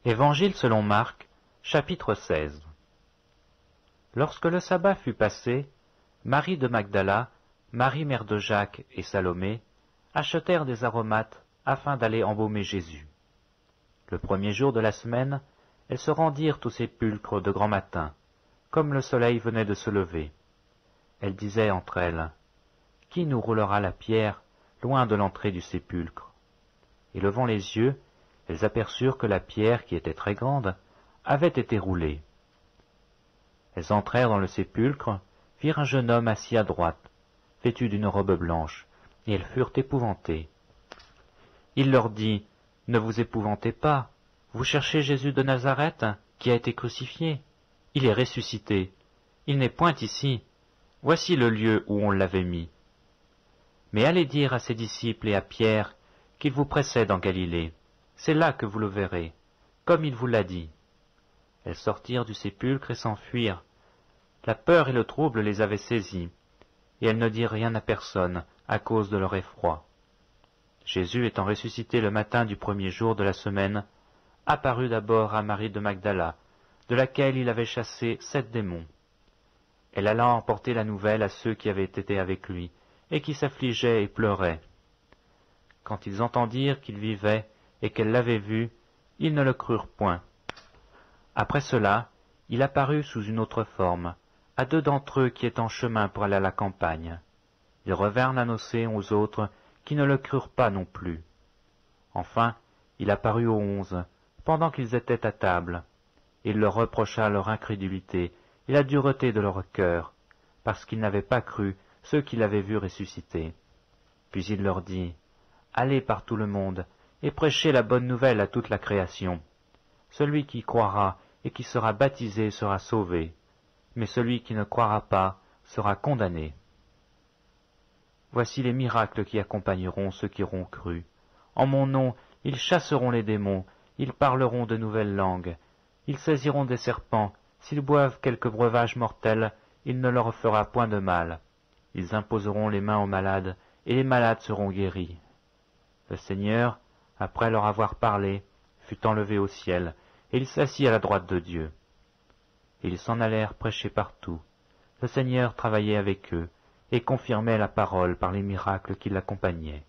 Évangile selon Marc, chapitre 16. Lorsque le sabbat fut passé, Marie de Magdala, Marie mère de Jacques et Salomé achetèrent des aromates afin d'aller embaumer Jésus. Le premier jour de la semaine, elles se rendirent au sépulcre de grand matin, comme le soleil venait de se lever. Elles disaient entre elles, « Qui nous roulera la pierre loin de l'entrée du sépulcre ?» Et levant les yeux, elles aperçurent que la pierre, qui était très grande, avait été roulée. Elles entrèrent dans le sépulcre, virent un jeune homme assis à droite, vêtu d'une robe blanche, et elles furent épouvantées. Il leur dit, « Ne vous épouvantez pas, vous cherchez Jésus de Nazareth, qui a été crucifié. Il est ressuscité. Il n'est point ici. Voici le lieu où on l'avait mis. Mais allez dire à ses disciples et à Pierre qu'il vous précède en Galilée. C'est là que vous le verrez, comme il vous l'a dit. » Elles sortirent du sépulcre et s'enfuirent. La peur et le trouble les avaient saisies, et elles ne dirent rien à personne à cause de leur effroi. Jésus, étant ressuscité le matin du premier jour de la semaine, apparut d'abord à Marie de Magdala, de laquelle il avait chassé 7 démons. Elle alla emporter la nouvelle à ceux qui avaient été avec lui, et qui s'affligeaient et pleuraient. Quand ils entendirent qu'il vivait et qu'elle l'avait vu, ils ne le crurent point. Après cela, il apparut sous une autre forme, à 2 d'entre eux qui étaient en chemin pour aller à la campagne. Ils revinrent l'annoncer aux autres, qui ne le crurent pas non plus. Enfin, il apparut aux 11, pendant qu'ils étaient à table. Il leur reprocha leur incrédulité et la dureté de leur cœur, parce qu'ils n'avaient pas cru ceux qui l'avaient vu ressusciter. Puis il leur dit, « Allez par tout le monde, et prêchez la bonne nouvelle à toute la création. Celui qui croira et qui sera baptisé sera sauvé, mais celui qui ne croira pas sera condamné. Voici les miracles qui accompagneront ceux qui auront cru. En mon nom, ils chasseront les démons, ils parleront de nouvelles langues, ils saisiront des serpents, s'ils boivent quelque breuvage mortel, il ne leur fera point de mal. Ils imposeront les mains aux malades, et les malades seront guéris. » Le Seigneur, après leur avoir parlé, fut enlevé au ciel, et il s'assit à la droite de Dieu. Et ils s'en allèrent prêcher partout. Le Seigneur travaillait avec eux, et confirmait la parole par les miracles qui l'accompagnaient.